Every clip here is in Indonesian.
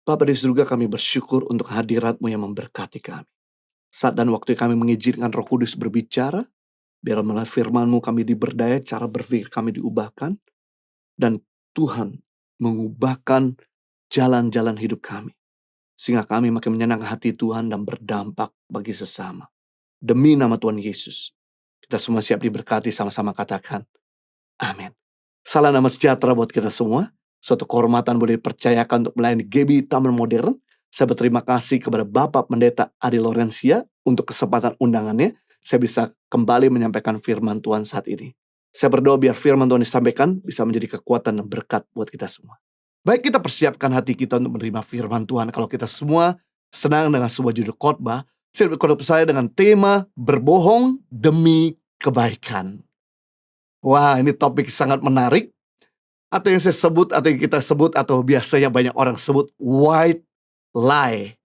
Bapa di surga, kami bersyukur untuk hadirat-Mu yang memberkati kami. Saat dan waktu kami mengizinkan Roh Kudus berbicara, biar melalui firman-Mu kami diberdaya, cara berpikir kami diubahkan, dan Tuhan mengubahkan jalan-jalan hidup kami. Sehingga kami makin menyenangkan hati Tuhan dan berdampak bagi sesama. Demi nama Tuhan Yesus, kita semua siap diberkati, sama-sama katakan, amin. Salam nama sejahtera buat kita semua. Suatu kehormatan boleh dipercayakan untuk melayani GB Taman Modern. Saya berterima kasih kepada Bapak Pendeta Adi Lorencia untuk kesempatan undangannya. Saya bisa kembali menyampaikan firman Tuhan saat ini. Saya berdoa biar firman Tuhan disampaikan bisa menjadi kekuatan dan berkat buat kita semua. Baik, kita persiapkan hati kita untuk menerima firman Tuhan. Kalau kita semua senang dengan sebuah judul khotbah, saya berkhotbah saya dengan tema berbohong demi kebaikan. Wah, ini topik sangat menarik. Atau yang saya sebut, atau yang kita sebut, atau biasanya banyak orang sebut white lie,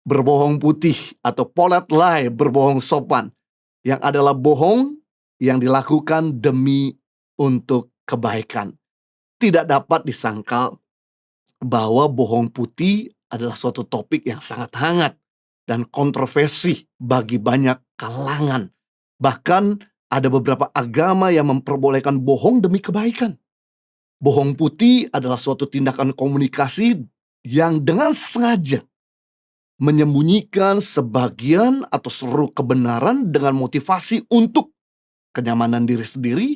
berbohong putih, atau polite lie, berbohong sopan, yang adalah bohong yang dilakukan demi untuk kebaikan. Tidak dapat disangkal bahwa bohong putih adalah suatu topik yang sangat hangat dan kontroversi bagi banyak kalangan. Bahkan ada beberapa agama yang memperbolehkan bohong demi kebaikan. Bohong putih adalah suatu tindakan komunikasi yang dengan sengaja menyembunyikan sebagian atau seluruh kebenaran dengan motivasi untuk kenyamanan diri sendiri,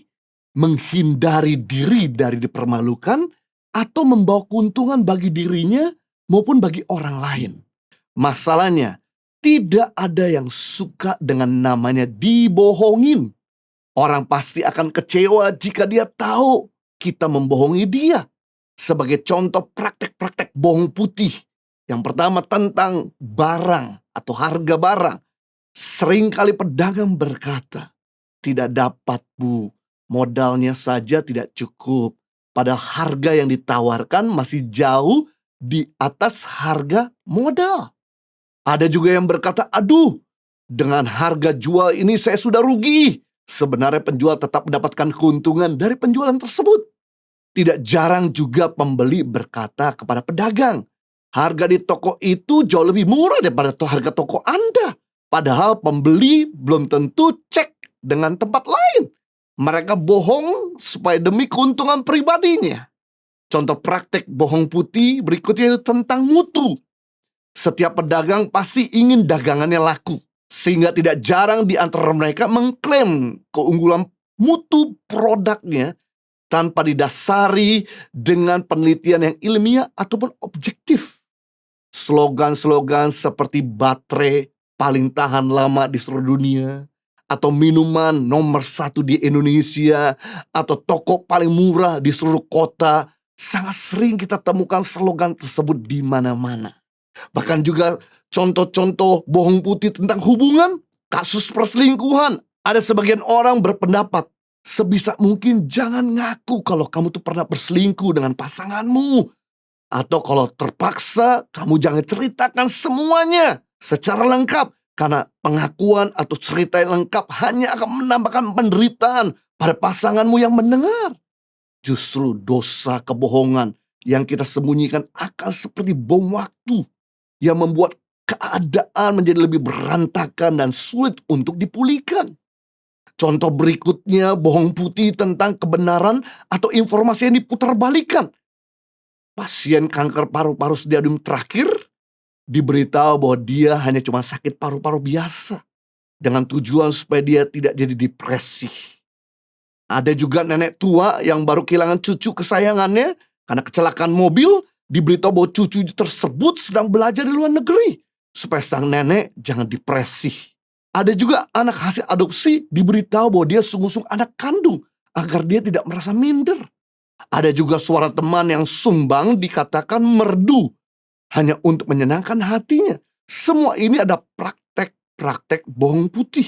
menghindari diri dari dipermalukan, atau membawa keuntungan bagi dirinya maupun bagi orang lain. Masalahnya, tidak ada yang suka dengan namanya dibohongin. Orang pasti akan kecewa jika dia tahu kita membohongi dia. Sebagai contoh praktek-praktek bohong putih. Yang pertama tentang barang atau harga barang. Seringkali pedagang berkata, tidak dapat Bu, modalnya saja tidak cukup. Padahal harga yang ditawarkan masih jauh di atas harga modal. Ada juga yang berkata, aduh, dengan harga jual ini saya sudah rugi. Sebenarnya penjual tetap mendapatkan keuntungan dari penjualan tersebut. Tidak jarang juga pembeli berkata kepada pedagang, harga di toko itu jauh lebih murah daripada harga toko Anda. Padahal pembeli belum tentu cek dengan tempat lain. Mereka bohong supaya demi keuntungan pribadinya. Contoh praktek bohong putih berikutnya tentang mutu. Setiap pedagang pasti ingin dagangannya laku. Sehingga tidak jarang di antara mereka mengklaim keunggulan mutu produknya tanpa didasari dengan penelitian yang ilmiah ataupun objektif. Slogan-slogan seperti baterai paling tahan lama di seluruh dunia, atau minuman nomor 1 di Indonesia, atau toko paling murah di seluruh kota, sangat sering kita temukan slogan tersebut di mana-mana. Bahkan juga contoh-contoh bohong putih tentang hubungan, kasus perselingkuhan. Ada sebagian orang berpendapat, sebisa mungkin jangan ngaku kalau kamu tuh pernah berselingkuh dengan pasanganmu. Atau kalau terpaksa, kamu jangan ceritakan semuanya secara lengkap. Karena pengakuan atau cerita yang lengkap hanya akan menambahkan penderitaan pada pasanganmu yang mendengar. Justru dosa kebohongan yang kita sembunyikan akan seperti bom waktu yang membuat keadaan menjadi lebih berantakan dan sulit untuk dipulihkan. Contoh berikutnya bohong putih tentang kebenaran atau informasi yang diputarbalikkan. Pasien kanker paru-paru stadium terakhir diberitahu bahwa dia hanya cuma sakit paru-paru biasa dengan tujuan supaya dia tidak jadi depresi. Ada juga nenek tua yang baru kehilangan cucu kesayangannya karena kecelakaan mobil, diberitahu bahwa cucu tersebut sedang belajar di luar negeri supaya sang nenek jangan depresi. Ada juga anak hasil adopsi diberitahu bahwa dia sungguh-sungguh anak kandung agar dia tidak merasa minder. Ada juga suara teman yang sumbang dikatakan merdu hanya untuk menyenangkan hatinya. Semua ini ada praktek-praktek bohong putih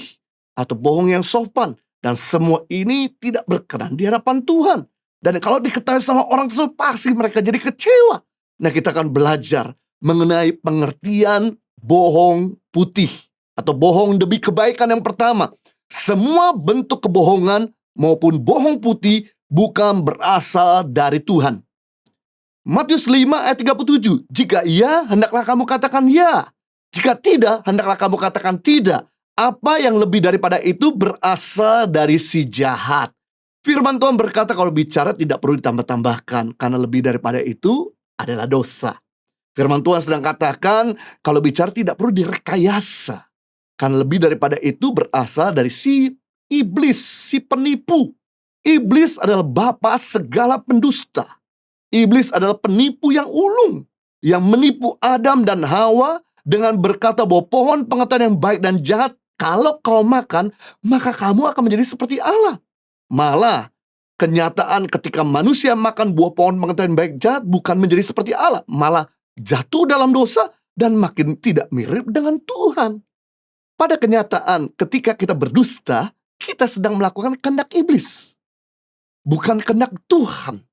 atau bohong yang sopan. Dan semua ini tidak berkenan di hadapan Tuhan. Dan kalau diketahui sama orang tersebut pasti mereka jadi kecewa. Nah, kita akan belajar mengenai pengertian bohong putih atau bohong demi kebaikan. Yang pertama, semua bentuk kebohongan maupun bohong putih bukan berasal dari Tuhan. Matius 5 ayat 37. Jika iya, hendaklah kamu katakan ya. Jika tidak, hendaklah kamu katakan tidak. Apa yang lebih daripada itu berasal dari si jahat. Firman Tuhan berkata kalau bicara tidak perlu ditambah-tambahkan, karena lebih daripada itu adalah dosa. Firman Tuhan sedang katakan kalau bicara tidak perlu direkayasa, karena lebih daripada itu berasal dari si iblis, si penipu. Iblis adalah bapa segala pendusta. Iblis adalah penipu yang ulung, yang menipu Adam dan Hawa dengan berkata bahwa pohon pengetahuan yang baik dan jahat, kalau kau makan, maka kamu akan menjadi seperti Allah. Malah, kenyataan ketika manusia makan buah pohon pengetahuan yang baik jahat bukan menjadi seperti Allah, malah jatuh dalam dosa dan makin tidak mirip dengan Tuhan. Pada kenyataan, ketika kita berdusta, kita sedang melakukan kehendak iblis, bukan kehendak Tuhan.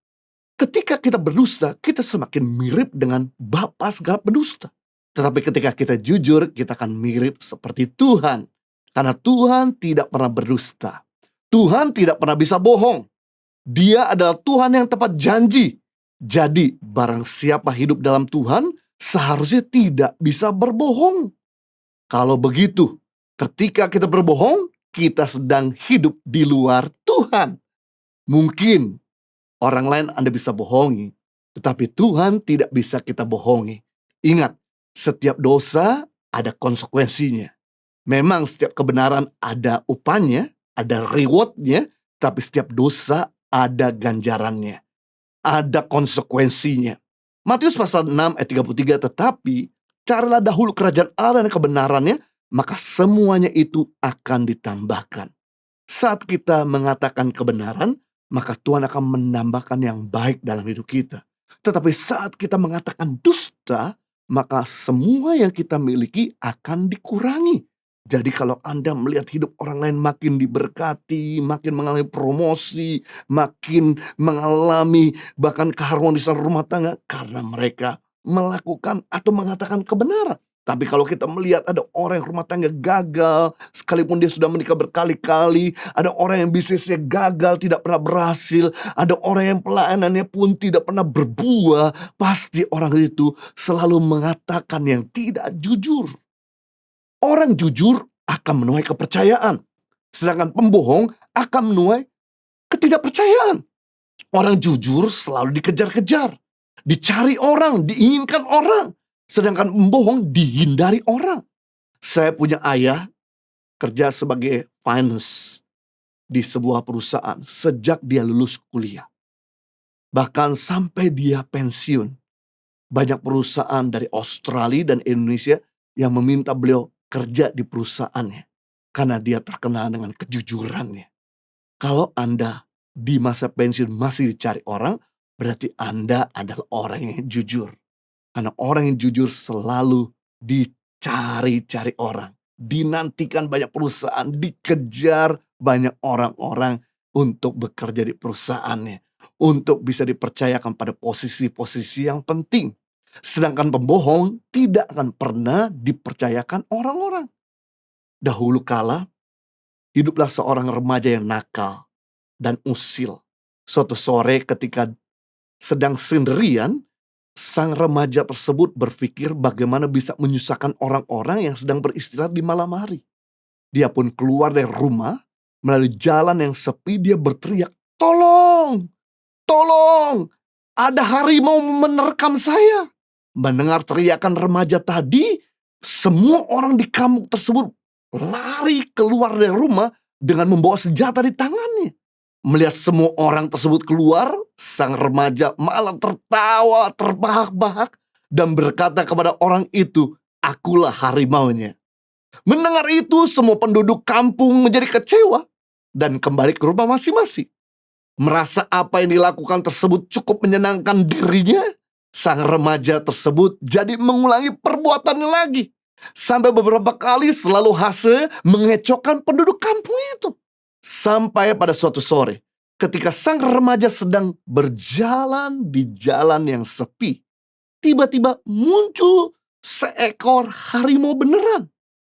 Ketika kita berdusta, kita semakin mirip dengan bapa segala pendusta. Tetapi ketika kita jujur, kita akan mirip seperti Tuhan. Karena Tuhan tidak pernah berdusta. Tuhan tidak pernah bisa bohong. Dia adalah Tuhan yang tepat janji. Jadi, barang siapa hidup dalam Tuhan, seharusnya tidak bisa berbohong. Kalau begitu, ketika kita berbohong, kita sedang hidup di luar Tuhan. Mungkin orang lain Anda bisa bohongi, tetapi Tuhan tidak bisa kita bohongi. Ingat, setiap dosa ada konsekuensinya. Memang setiap kebenaran ada upahnya, ada rewardnya, tapi setiap dosa ada ganjarannya. Ada konsekuensinya. Matius pasal 6 ayat 33, tetapi carilah dahulu kerajaan Allah dan kebenarannya, maka semuanya itu akan ditambahkan. Saat kita mengatakan kebenaran, maka Tuhan akan menambahkan yang baik dalam hidup kita. Tetapi saat kita mengatakan dusta, maka semua yang kita miliki akan dikurangi. Jadi kalau Anda melihat hidup orang lain makin diberkati, makin mengalami promosi, makin mengalami bahkan keharmonisan rumah tangga, karena mereka melakukan atau mengatakan kebenaran. Tapi kalau kita melihat ada orang yang rumah tangga gagal, sekalipun dia sudah menikah berkali-kali, ada orang yang bisnisnya gagal, tidak pernah berhasil, ada orang yang pelayanannya pun tidak pernah berbuah, pasti orang itu selalu mengatakan yang tidak jujur. Orang jujur akan menuai kepercayaan, sedangkan pembohong akan menuai ketidakpercayaan. Orang jujur selalu dikejar-kejar, dicari orang, diinginkan orang. Sedangkan pembohong dihindari orang. Saya punya ayah kerja sebagai finance di sebuah perusahaan sejak dia lulus kuliah. Bahkan sampai dia pensiun. Banyak perusahaan dari Australia dan Indonesia yang meminta beliau kerja di perusahaannya. Karena dia terkenal dengan kejujurannya. Kalau Anda di masa pensiun masih dicari orang, berarti Anda adalah orang yang jujur. Karena orang yang jujur selalu dicari-cari orang. Dinantikan banyak perusahaan, dikejar banyak orang-orang untuk bekerja di perusahaannya. Untuk bisa dipercayakan pada posisi-posisi yang penting. Sedangkan pembohong tidak akan pernah dipercayakan orang-orang. Dahulu kala, hiduplah seorang remaja yang nakal dan usil. Suatu sore ketika sedang sendirian, sang remaja tersebut berpikir bagaimana bisa menyusahkan orang-orang yang sedang beristirahat di malam hari. Dia pun keluar dari rumah, melalui jalan yang sepi, dia berteriak, "Tolong! Tolong! Ada harimau menerkam saya!" Mendengar teriakan remaja tadi, semua orang di kampung tersebut lari keluar dari rumah dengan membawa senjata di tangannya. Melihat semua orang tersebut keluar, sang remaja malah tertawa terbahak-bahak dan berkata kepada orang itu, "Akulah harimaunya." Mendengar itu, semua penduduk kampung menjadi kecewa dan kembali ke rumah masing-masing. Merasa apa yang dilakukan tersebut cukup menyenangkan dirinya, sang remaja tersebut jadi mengulangi perbuatannya lagi. Sampai beberapa kali selalu hasil mengecohkan penduduk kampung itu. Sampai pada suatu sore, ketika sang remaja sedang berjalan di jalan yang sepi, tiba-tiba muncul seekor harimau beneran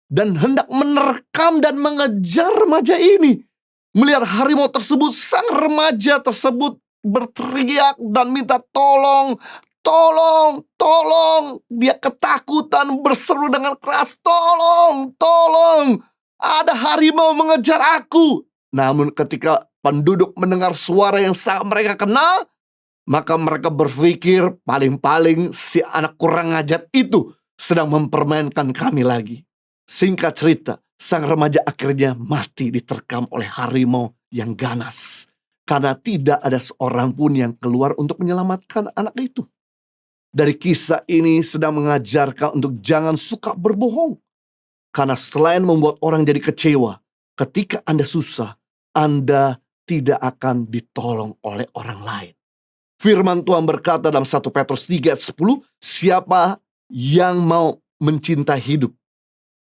dan hendak menerkam dan mengejar remaja ini. Melihat harimau tersebut, sang remaja tersebut berteriak dan minta tolong. Tolong, tolong. Dia ketakutan, berseru dengan keras, tolong, tolong. Ada harimau mengejar aku. Namun ketika penduduk mendengar suara yang sangat mereka kenal, maka mereka berpikir paling-paling si anak kurang ajar itu sedang mempermainkan kami lagi. Singkat cerita, sang remaja akhirnya mati diterkam oleh harimau yang ganas. Karena tidak ada seorang pun yang keluar untuk menyelamatkan anak itu. Dari kisah ini sedang mengajarkan untuk jangan suka berbohong. Karena selain membuat orang jadi kecewa, ketika Anda susah, Anda tidak akan ditolong oleh orang lain. Firman Tuhan berkata dalam 1 Petrus 3 ayat 10, siapa yang mau mencintai hidup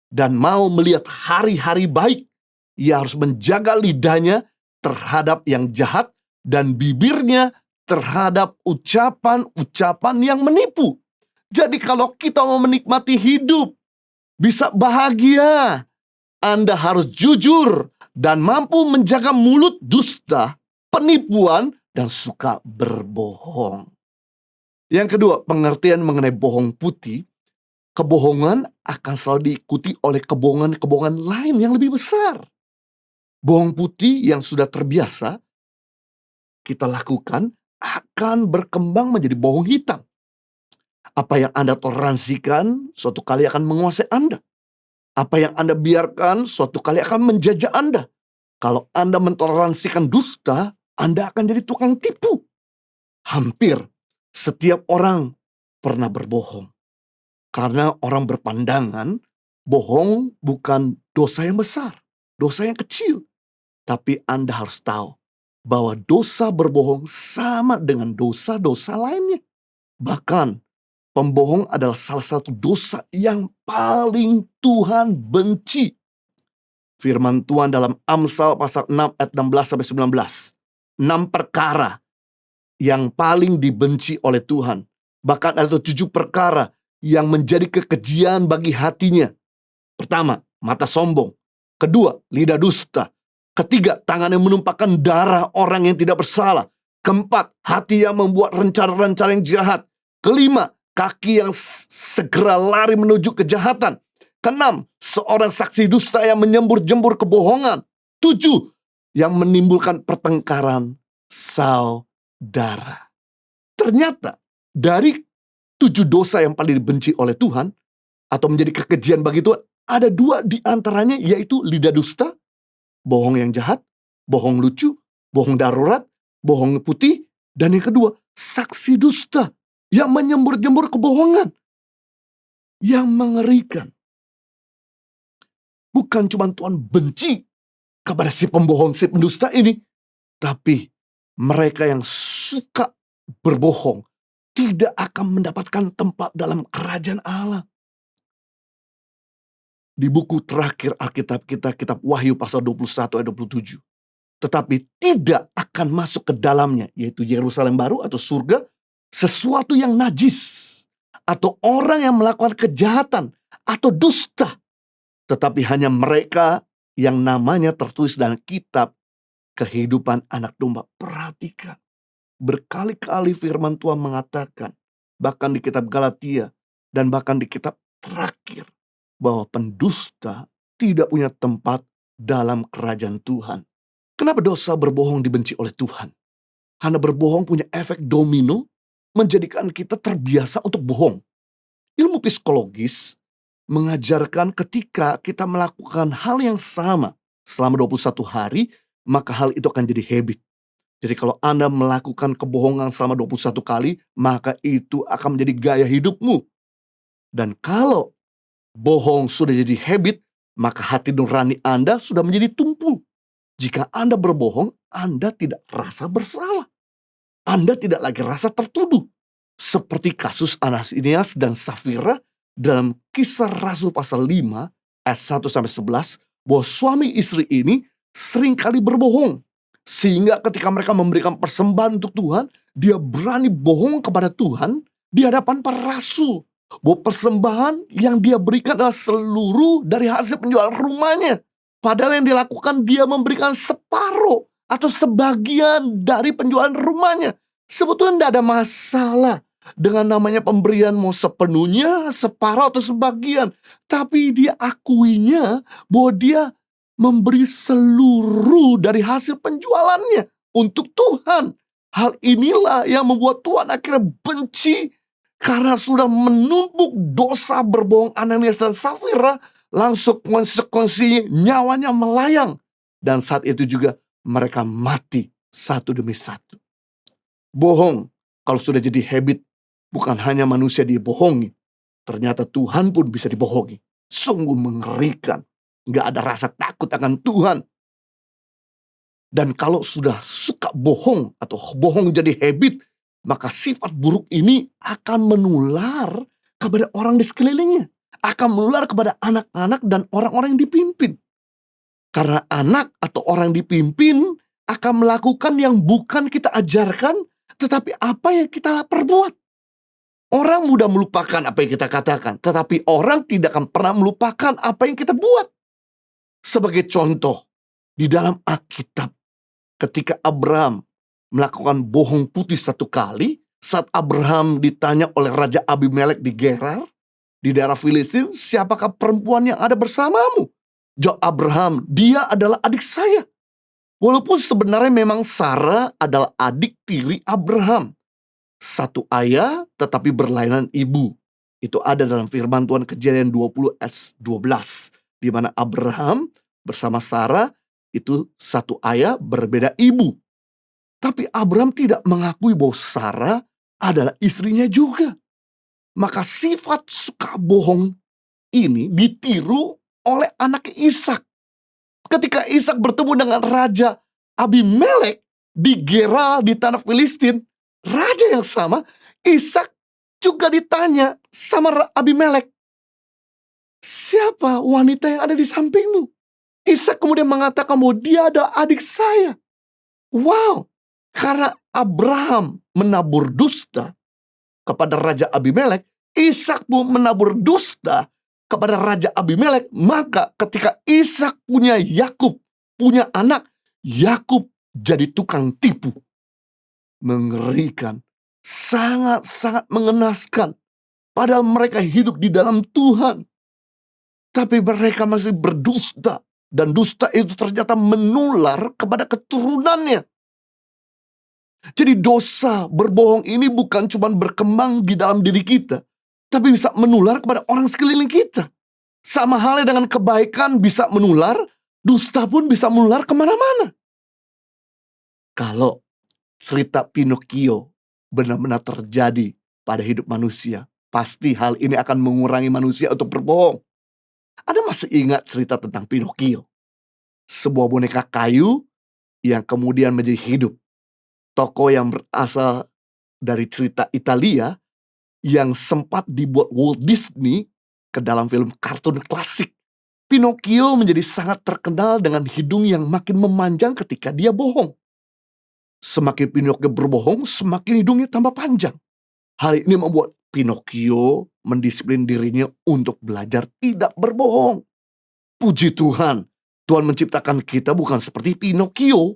dan mau melihat hari-hari baik, ia harus menjaga lidahnya terhadap yang jahat dan bibirnya terhadap ucapan-ucapan yang menipu. Jadi kalau kita mau menikmati hidup, bisa bahagia, Anda harus jujur dan mampu menjaga mulut dusta, penipuan, dan suka berbohong. Yang kedua, pengertian mengenai bohong putih. Kebohongan akan selalu diikuti oleh kebohongan-kebohongan lain yang lebih besar. Bohong putih yang sudah terbiasa kita lakukan akan berkembang menjadi bohong hitam. Apa yang Anda toleransikan suatu kali akan menguasai Anda. Apa yang Anda biarkan suatu kali akan menjajah Anda. Kalau Anda mentoleransikan dusta, Anda akan jadi tukang tipu. Hampir setiap orang pernah berbohong. Karena orang berpandangan bohong bukan dosa yang besar, dosa yang kecil. Tapi Anda harus tahu bahwa dosa berbohong sama dengan dosa-dosa lainnya. Bahkan pembohong adalah salah satu dosa yang paling Tuhan benci. Firman Tuhan dalam Amsal pasal 6 ayat 16-19. 6 perkara yang paling dibenci oleh Tuhan. Bahkan ada 7 perkara yang menjadi kekejian bagi hatinya. Pertama, mata sombong. Kedua, lidah dusta. Ketiga, tangan yang menumpahkan darah orang yang tidak bersalah. Keempat, hati yang membuat rencana-rencana yang jahat. Kelima, kaki yang segera lari menuju kejahatan. Keenam, seorang saksi dusta yang menyembur-jembur kebohongan. 7, yang menimbulkan pertengkaran saudara. Ternyata dari 7 dosa yang paling dibenci oleh Tuhan atau menjadi kekejian bagi Tuhan, ada 2 di antaranya, yaitu lidah dusta, bohong yang jahat, bohong lucu, bohong darurat, bohong putih, dan yang kedua, saksi dusta yang menyembur-jembur kebohongan. Yang mengerikan, bukan cuma Tuhan benci kepada si pembohong, si pendusta ini, tapi mereka yang suka berbohong tidak akan mendapatkan tempat dalam kerajaan Allah. Di buku terakhir Alkitab kita, kitab Wahyu pasal 21 ayat 27. Tetapi tidak akan masuk ke dalamnya, yaitu Yerusalem baru atau surga, sesuatu yang najis, atau orang yang melakukan kejahatan, atau dusta. Tetapi hanya mereka yang namanya tertulis dalam kitab kehidupan anak domba. Perhatikan, berkali-kali firman Tuhan mengatakan, bahkan di kitab Galatia, dan bahkan di kitab terakhir, bahwa pendusta tidak punya tempat dalam kerajaan Tuhan. Kenapa dosa berbohong dibenci oleh Tuhan? Karena berbohong punya efek domino, menjadikan kita terbiasa untuk bohong. Ilmu psikologis mengajarkan ketika kita melakukan hal yang sama selama 21 hari, maka hal itu akan jadi habit. Jadi kalau Anda melakukan kebohongan selama 21 kali, maka itu akan menjadi gaya hidupmu. Dan kalau bohong sudah jadi habit, maka hati nurani Anda sudah menjadi tumpul. Jika Anda berbohong, Anda tidak rasa bersalah. Anda tidak lagi rasa tertuduh. Seperti kasus Ananias dan Safira dalam Kisah Rasul pasal 5 ayat 1-11, bahwa suami istri ini seringkali berbohong. Sehingga ketika mereka memberikan persembahan untuk Tuhan, dia berani bohong kepada Tuhan di hadapan para rasul. Bahwa persembahan yang dia berikan adalah seluruh dari hasil penjualan rumahnya. Padahal yang dilakukan dia memberikan separuh atau sebagian dari penjualan rumahnya. Sebetulnya tidak ada masalah dengan namanya pemberian mau sepenuhnya, separuh atau sebagian. Tapi dia akuinya bahwa dia memberi seluruh dari hasil penjualannya untuk Tuhan. Hal inilah yang membuat Tuhan akhirnya benci karena sudah menumpuk dosa berbohong Ananias dan Safira. Langsung konsekuensinya nyawanya melayang. Dan saat itu juga mereka mati satu demi satu. Bohong kalau sudah jadi habit, bukan hanya manusia dibohongi, ternyata Tuhan pun bisa dibohongi. Sungguh mengerikan. Gak ada rasa takut akan Tuhan. Dan kalau sudah suka bohong atau bohong jadi habit, maka sifat buruk ini akan menular kepada orang di sekelilingnya. Akan menular kepada anak-anak dan orang-orang yang dipimpin. Karena anak atau orang yang dipimpin akan melakukan yang bukan kita ajarkan, tetapi apa yang kita perbuat. Orang mudah melupakan apa yang kita katakan, tetapi orang tidak akan pernah melupakan apa yang kita buat. Sebagai contoh, di dalam Alkitab, ketika Abraham melakukan bohong putih satu kali, saat Abraham ditanya oleh Raja Abimelek di Gerar, di daerah Filistin, siapakah perempuan yang ada bersamamu? Jawab Abraham, dia adalah adik saya. Walaupun sebenarnya memang Sarah adalah adik tiri Abraham. Satu ayah tetapi berlainan ibu. Itu ada dalam firman Tuhan Kejadian 20 ayat 12. Di mana Abraham bersama Sarah itu satu ayah berbeda ibu. Tapi Abraham tidak mengakui bahwa Sarah adalah istrinya juga. Maka sifat suka bohong ini ditiru oleh anak Ishak. Ketika Ishak bertemu dengan Raja Abimelek di Gerar di tanah Filistin, raja yang sama, Ishak juga ditanya sama Abimelek, siapa wanita yang ada di sampingmu? Ishak kemudian mengatakan bahwa dia ada adik saya. Wow, karena Abraham menabur dusta kepada Raja Abimelek, Ishak pun menabur dusta kepada Raja Abimelek. Maka ketika Ishak punya Yakub, punya anak, Yakub jadi tukang tipu. Mengerikan, sangat-sangat mengenaskan. Padahal mereka hidup di dalam Tuhan, tapi mereka masih berdusta. Dan dusta itu ternyata menular kepada keturunannya. Jadi dosa berbohong ini bukan cuma berkembang di dalam diri kita, tapi bisa menular kepada orang sekeliling kita. Sama halnya dengan kebaikan bisa menular, dusta pun bisa menular kemana-mana. Kalau cerita Pinocchio benar-benar terjadi pada hidup manusia, pasti hal ini akan mengurangi manusia untuk berbohong. Ada masih ingat cerita tentang Pinocchio? Sebuah boneka kayu yang kemudian menjadi hidup. Tokoh yang berasal dari cerita Italia yang sempat dibuat Walt Disney ke dalam film kartun klasik. Pinocchio menjadi sangat terkenal dengan hidung yang makin memanjang ketika dia bohong. Semakin Pinocchio berbohong, semakin hidungnya tambah panjang. Hal ini membuat Pinocchio mendisiplin dirinya untuk belajar tidak berbohong. Puji Tuhan, Tuhan menciptakan kita bukan seperti Pinocchio.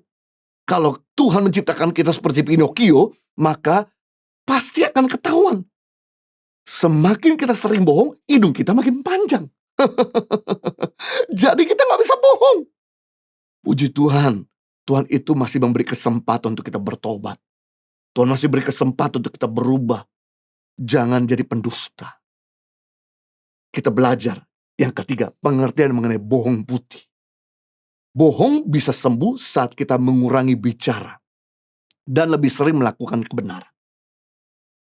Kalau Tuhan menciptakan kita seperti Pinocchio, maka pasti akan ketahuan. Semakin kita sering bohong, hidung kita makin panjang. Jadi kita gak bisa bohong. Puji Tuhan, Tuhan itu masih memberi kesempatan untuk kita bertobat. Tuhan masih beri kesempatan untuk kita berubah. Jangan jadi pendusta. Kita belajar. Yang ketiga, pengertian mengenai bohong putih. Bohong bisa sembuh saat kita mengurangi bicara dan lebih sering melakukan kebenaran.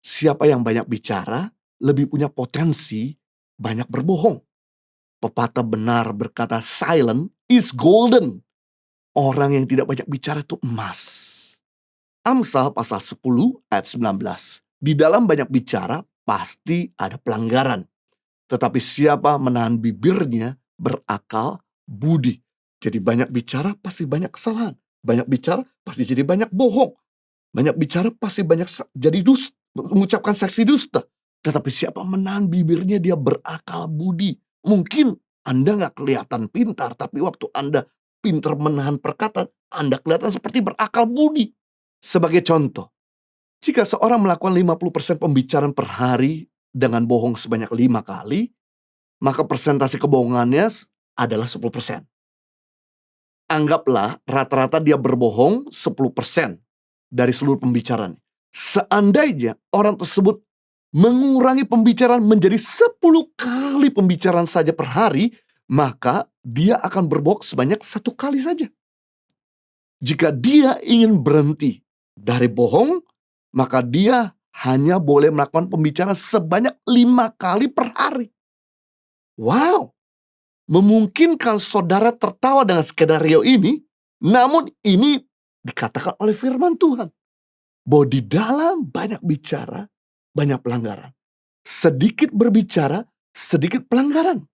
Siapa yang banyak bicara, lebih punya potensi banyak berbohong. Pepatah benar berkata, silent is golden. Orang yang tidak banyak bicara itu emas. Amsal pasal 10 ayat 19. Di dalam banyak bicara pasti ada pelanggaran. Tetapi siapa menahan bibirnya berakal budi. Jadi banyak bicara pasti banyak kesalahan. Banyak bicara pasti jadi banyak bohong. Banyak bicara pasti banyak jadi dusta, mengucapkan saksi dusta. Tetapi siapa menahan bibirnya dia berakal budi. Mungkin Anda gak kelihatan pintar, tapi waktu Anda pintar menahan perkataan, Anda kelihatan seperti berakal budi. Sebagai contoh, jika seorang melakukan 50% pembicaraan per hari dengan bohong sebanyak 5 kali, maka persentase kebohongannya adalah 10%. Anggaplah rata-rata dia berbohong 10% dari seluruh pembicaraan. Seandainya orang tersebut mengurangi pembicaraan menjadi 10 kali pembicaraan saja per hari, maka dia akan berbohong sebanyak 1 kali saja. Jika dia ingin berhenti dari bohong, maka dia hanya boleh melakukan pembicaraan sebanyak 5 kali per hari. Wow! Memungkinkan saudara tertawa dengan skenario ini, namun ini dikatakan oleh firman Tuhan, bahwa di dalam banyak bicara, banyak pelanggaran. Sedikit berbicara, sedikit pelanggaran.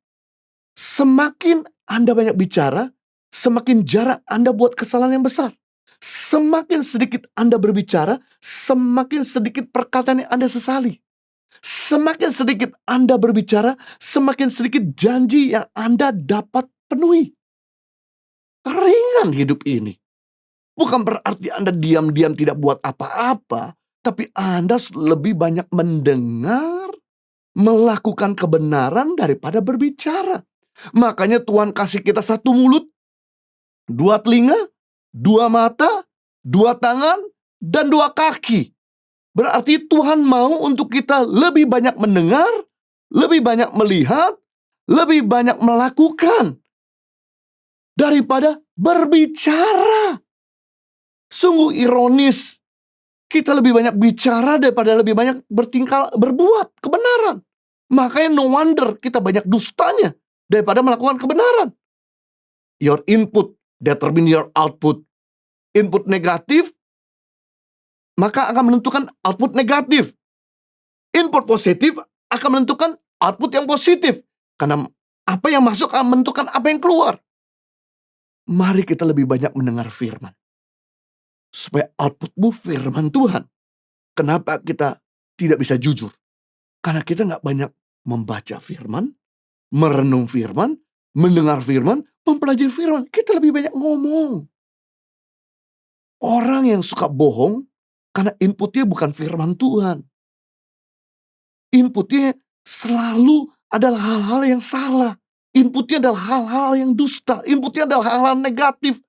Semakin Anda banyak bicara, semakin jarang Anda buat kesalahan yang besar. Semakin sedikit Anda berbicara, semakin sedikit perkataan yang Anda sesali. Semakin sedikit Anda berbicara, semakin sedikit janji yang Anda dapat penuhi. Ringan hidup ini. Bukan berarti Anda diam-diam tidak buat apa-apa, tapi Anda lebih banyak mendengar, melakukan kebenaran daripada berbicara. Makanya Tuhan kasih kita 1 mulut, 2 telinga, 2 mata, 2 tangan, dan 2 kaki. Berarti Tuhan mau untuk kita lebih banyak mendengar, lebih banyak melihat, lebih banyak melakukan daripada berbicara. Sungguh ironis. Kita lebih banyak bicara daripada lebih banyak berbuat kebenaran. Makanya no wonder kita banyak dustanya daripada melakukan kebenaran. Your input determine your output. Input negatif, maka akan menentukan output negatif. Input positif akan menentukan output yang positif. Karena apa yang masuk akan menentukan apa yang keluar. Mari kita lebih banyak mendengar firman. Supaya outputmu firman Tuhan. Kenapa kita tidak bisa jujur? Karena kita gak banyak membaca firman, merenung firman, mendengar firman, mempelajari firman. Kita lebih banyak ngomong. Orang yang suka bohong, karena inputnya bukan firman Tuhan. Inputnya selalu adalah hal-hal yang salah. Inputnya adalah hal-hal yang dusta. Inputnya adalah hal-hal negatif.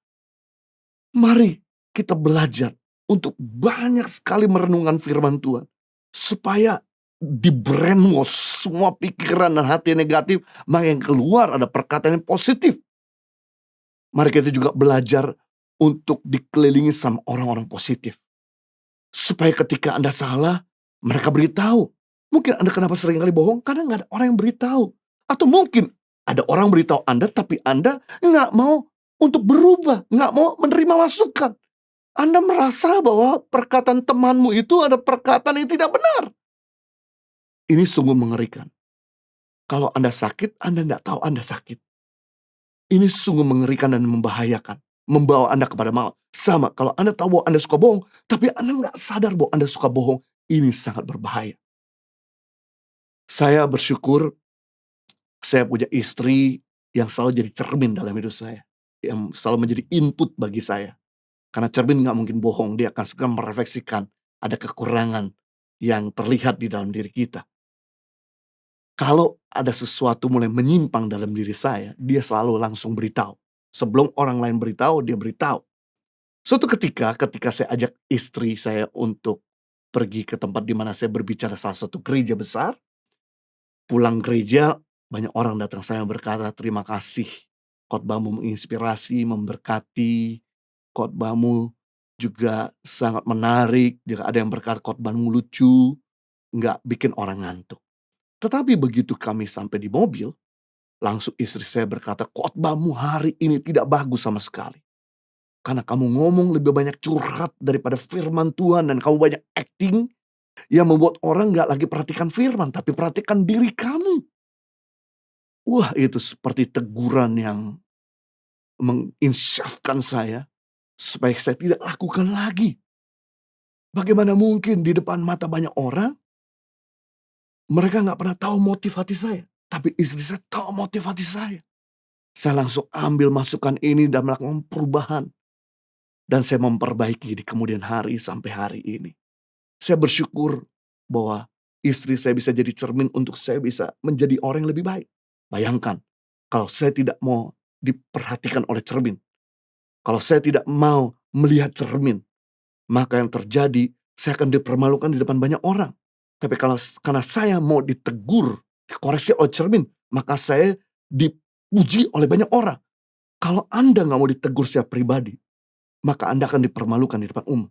Mari kita belajar untuk banyak sekali merenungkan firman Tuhan. Supaya di brainwash semua pikiran dan hati negatif, maka yang keluar ada perkataan yang positif. Mari kita juga belajar untuk dikelilingi sama orang-orang positif. Supaya ketika Anda salah, mereka beritahu. Mungkin Anda kenapa sering kali bohong? Karena gak ada orang yang beritahu. Atau mungkin ada orang beritahu Anda, tapi Anda gak mau untuk berubah. Gak mau menerima masukan. Anda merasa bahwa perkataan temanmu itu ada perkataan yang tidak benar. Ini sungguh mengerikan. Kalau Anda sakit, Anda gak tahu Anda sakit. Ini sungguh mengerikan dan membahayakan. Membawa Anda kepada maut. Sama, kalau Anda tahu bahwa Anda suka bohong, tapi Anda gak sadar bahwa Anda suka bohong, ini sangat berbahaya. Saya bersyukur saya punya istri yang selalu jadi cermin dalam hidup saya. Yang selalu menjadi input bagi saya. Karena cermin gak mungkin bohong, dia akan segera merefleksikan ada kekurangan yang terlihat di dalam diri kita. Kalau ada sesuatu mulai menyimpang dalam diri saya, dia selalu langsung beritahu. Sebelum orang lain beritahu, dia beritahu. Suatu ketika saya ajak istri saya untuk pergi ke tempat di mana saya berbicara salah satu gereja besar. Pulang gereja, banyak orang datang saya berkata, terima kasih. Khotbahmu menginspirasi, memberkati. Khotbahmu juga sangat menarik. Jika ada yang berkata khotbahmu lucu, nggak bikin orang ngantuk. Tetapi begitu kami sampai di mobil, langsung istri saya berkata, khotbahmu hari ini tidak bagus sama sekali. Karena kamu ngomong lebih banyak curhat daripada firman Tuhan, dan kamu banyak acting yang membuat orang gak lagi perhatikan firman, tapi perhatikan diri kamu. Wah, itu seperti teguran yang menginsyafkan saya, supaya saya tidak lakukan lagi. Bagaimana mungkin di depan mata banyak orang, mereka gak pernah tahu motif hati saya. Tapi istri saya tahu motif hati saya. Saya langsung ambil masukan ini dan melakukan perubahan. Dan saya memperbaiki di kemudian hari sampai hari ini. Saya bersyukur bahwa istri saya bisa jadi cermin untuk saya bisa menjadi orang yang lebih baik. Bayangkan, kalau saya tidak mau diperhatikan oleh cermin, kalau saya tidak mau melihat cermin, maka yang terjadi, saya akan dipermalukan di depan banyak orang. Tapi karena saya mau ditegur, dikoreksi oleh cermin, maka saya dipuji oleh banyak orang. Kalau Anda nggak mau ditegur secara pribadi, maka Anda akan dipermalukan di depan umum.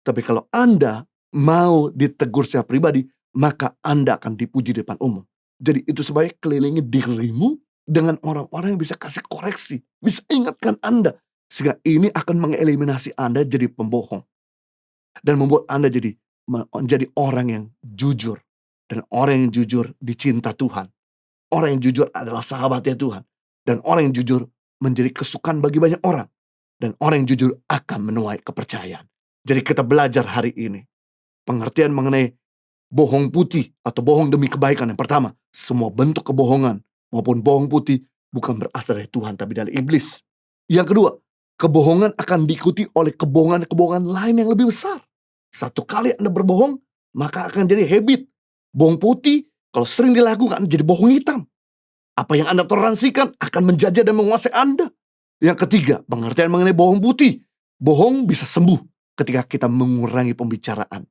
Tapi kalau Anda mau ditegur secara pribadi, maka Anda akan dipuji di depan umum. Jadi itu sebaik kelilingi dirimu dengan orang-orang yang bisa kasih koreksi, bisa ingatkan Anda. Sehingga ini akan mengeliminasi Anda jadi pembohong. Dan membuat Anda menjadi orang yang jujur. Dan orang yang jujur dicinta Tuhan. Orang yang jujur adalah sahabatnya Tuhan. Dan orang yang jujur menjadi kesukaan bagi banyak orang. Dan orang yang jujur akan menuai kepercayaan. Jadi kita belajar hari ini pengertian mengenai bohong putih atau bohong demi kebaikan. Yang pertama, semua bentuk kebohongan maupun bohong putih bukan berasal dari Tuhan tapi dari iblis. Yang kedua, kebohongan akan diikuti oleh kebohongan-kebohongan lain yang lebih besar. Satu kali Anda berbohong, maka akan jadi habit. Bohong putih kalau sering dilakukan jadi bohong hitam. Apa yang Anda toleransikan akan menjajah dan menguasai Anda. Yang ketiga, pengertian mengenai bohong putih. Bohong bisa sembuh ketika kita mengurangi pembicaraan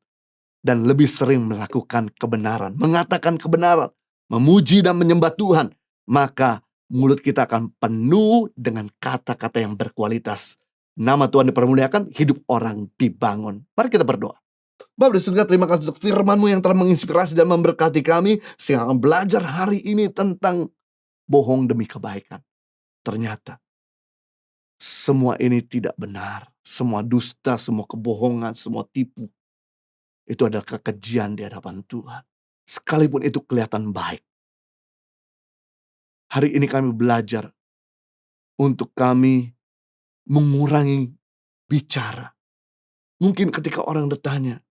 dan lebih sering melakukan kebenaran, mengatakan kebenaran, memuji dan menyembah Tuhan, maka mulut kita akan penuh dengan kata-kata yang berkualitas. Nama Tuhan dipermuliakan, hidup orang dibangun. Mari kita berdoa. Bapa di surga, terima kasih untuk firman-Mu yang telah menginspirasi dan memberkati kami, sehingga akan belajar hari ini tentang bohong demi kebaikan. Ternyata semua ini tidak benar. Semua dusta, semua kebohongan, semua tipu. Itu adalah kekejian di hadapan Tuhan. Sekalipun itu kelihatan baik. Hari ini kami belajar untuk kami mengurangi bicara. Mungkin ketika orang bertanya,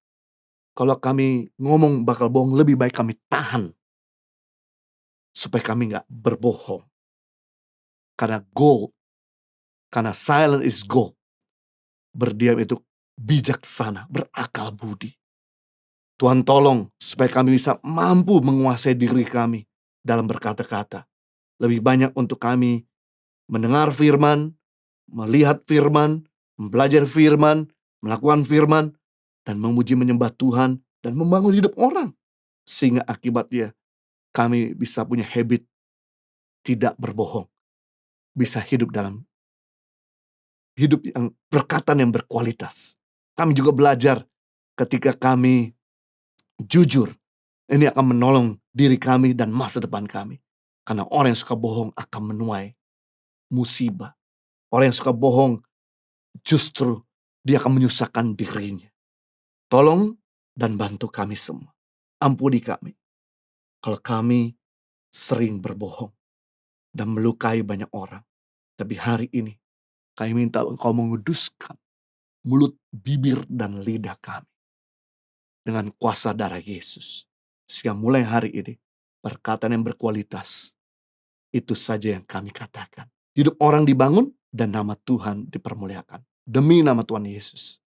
kalau kami ngomong bakal bohong, lebih baik kami tahan. Supaya kami gak berbohong. Karena silent is gold. Berdiam itu bijaksana, berakal budi. Tuhan tolong supaya kami bisa mampu menguasai diri kami dalam berkata-kata. Lebih banyak untuk kami mendengar firman, melihat firman, belajar firman, melakukan firman, dan memuji menyembah Tuhan, dan membangun hidup orang. Sehingga akibatnya kami bisa punya habit tidak berbohong. Bisa hidup dalam hidup yang perkataan yang berkualitas. Kami juga belajar ketika kami jujur, ini akan menolong diri kami dan masa depan kami. Karena orang yang suka bohong akan menuai musibah. Orang yang suka bohong justru dia akan menyusahkan dirinya. Tolong dan bantu kami semua. Ampuni kami kalau kami sering berbohong dan melukai banyak orang. Tapi hari ini kami minta Engkau menguduskan mulut, bibir, dan lidah kami dengan kuasa darah Yesus. Sehingga mulai hari ini perkataan yang berkualitas itu saja yang kami katakan. Hidup orang dibangun dan nama Tuhan dipermuliakan. Demi nama Tuhan Yesus.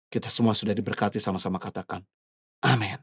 Kita semua sudah diberkati, sama-sama katakan amin.